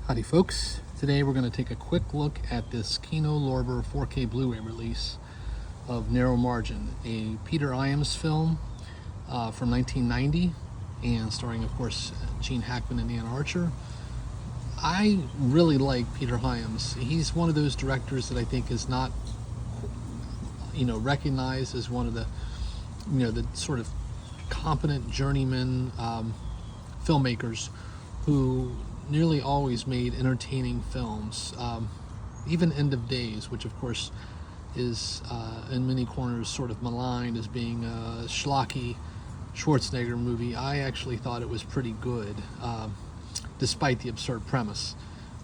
Howdy folks, today we're going to take a quick look at this Kino Lorber 4K Blu-ray release of Narrow Margin, a Peter Hyams film from 1990 and starring of course Gene Hackman and Anne Archer. I really like Peter Hyams. He's one of those directors that I think is not recognized as one of the the sort of competent journeyman filmmakers who nearly always made entertaining films. Even End of Days, which of course is in many corners sort of maligned as being a schlocky Schwarzenegger movie, I actually thought it was pretty good, despite the absurd premise.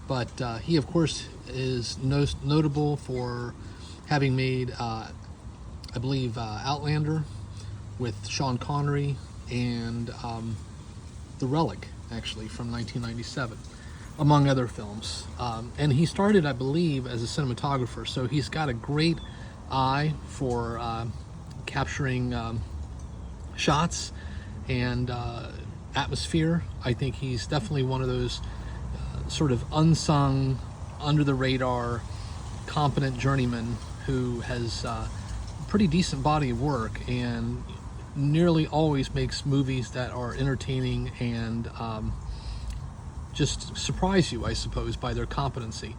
But he of course is notable for having made I believe Outlander with Sean Connery and The Relic, actually, from 1997, among other films. And he started, I believe, as a cinematographer, so he's got a great eye for capturing shots and atmosphere. I think he's definitely one of those sort of unsung, under the radar, competent journeyman who has a pretty decent body of work and nearly always makes movies that are entertaining and just surprise you, I suppose, by their competency.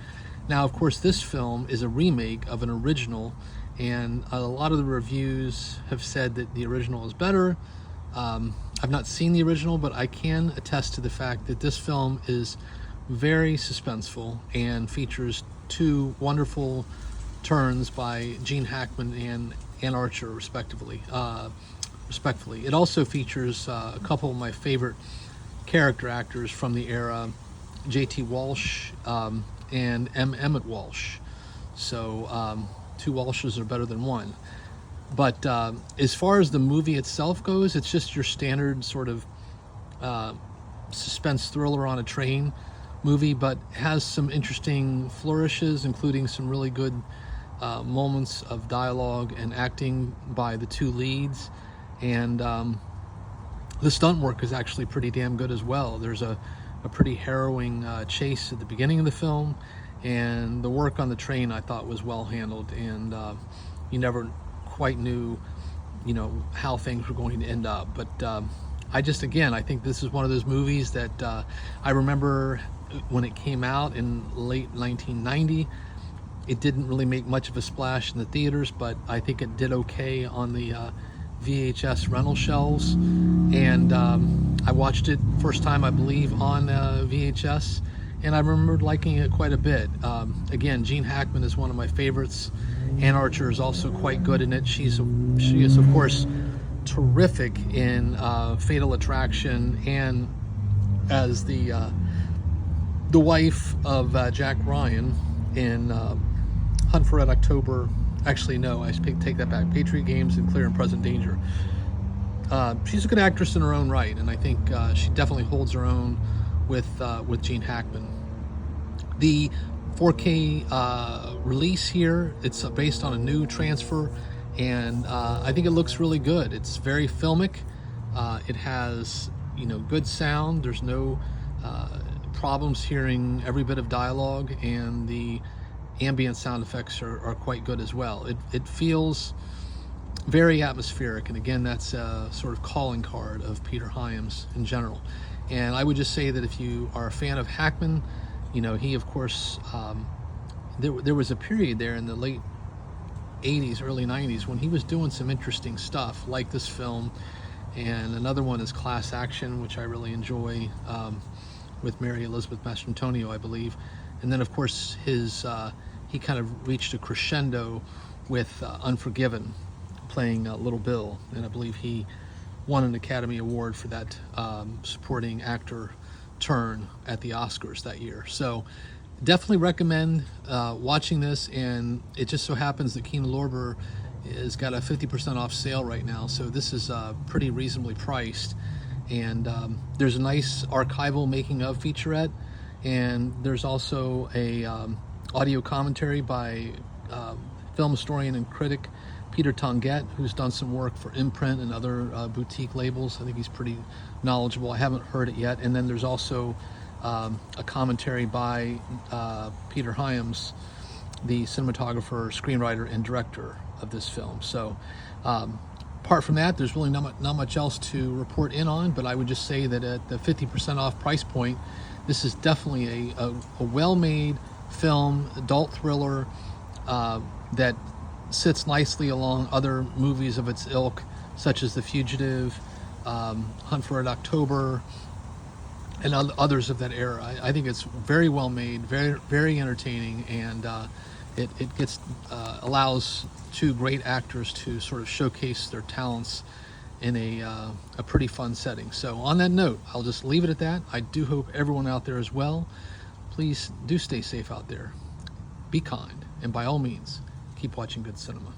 Now, of course, this film is a remake of an original, and a lot of the reviews have said that the original is better. I've not seen the original, but I can attest to the fact that this film is very suspenseful and features two wonderful turns by Gene Hackman and Anne Archer, respectively. It also features a couple of my favorite character actors from the era, J.T. Walsh and M. Emmett Walsh. So two Walshes are better than one. But as far as the movie itself goes, it's just your standard sort of suspense thriller on a train movie, but has some interesting flourishes, including some really good moments of dialogue and acting by the two leads. And the stunt work is actually pretty damn good as well. There's a pretty harrowing chase at the beginning of the film, and the work on the train I thought was well handled, and you never quite knew how things were going to end up. But I think this is one of those movies that I remember when it came out in late 1990. It didn't really make much of a splash in the theaters, but I think it did okay on the VHS rental shelves, and I watched it first time, I believe, on VHS, and I remembered liking it quite a bit. Again, Gene Hackman is one of my favorites. Anne Archer is also quite good in it. She is of course terrific in Fatal Attraction and as the wife of Jack Ryan in Hunt for Red October. Actually, no, I take that back. Patriot Games and Clear and Present Danger. She's a good actress in her own right, and I think she definitely holds her own with Gene Hackman. The 4K release here, it's based on a new transfer, and I think it looks really good. It's very filmic. It has good sound. There's no problems hearing every bit of dialogue, and the ambient sound effects are quite good as well. It feels very atmospheric, and again, that's a sort of calling card of Peter Hyams in general. And I would just say that if you are a fan of Hackman, he of course there was a period there in the late 80s, early 90s when he was doing some interesting stuff like this film, and another one is Class Action, which I really enjoy, with Mary Elizabeth Mastrantonio, I believe. And then of course he kind of reached a crescendo with Unforgiven, playing Little Bill, and I believe he won an Academy Award for that supporting actor turn at the Oscars that year. So definitely recommend watching this, and it just so happens that Kino Lorber has got a 50% off sale right now, so this is pretty reasonably priced. And there's a nice archival making of featurette, and there's also a audio commentary by film historian and critic Peter Tonguette, who's done some work for Imprint and other boutique labels. I think he's pretty knowledgeable. I haven't heard it yet. And then there's also a commentary by Peter Hyams, the cinematographer, screenwriter, and director of this film. So apart from that, there's really not much else to report in on, but I would just say that at the 50% off price point, this is definitely a well-made film, adult thriller that sits nicely along other movies of its ilk, such as The Fugitive, Hunt for Red October, and others of that era. I think it's very well made, very entertaining, and it allows two great actors to sort of showcase their talents in a pretty fun setting. So on that note, I'll just leave it at that. I do hope everyone out there is well. Please do stay safe out there. Be kind, and by all means, keep watching good cinema.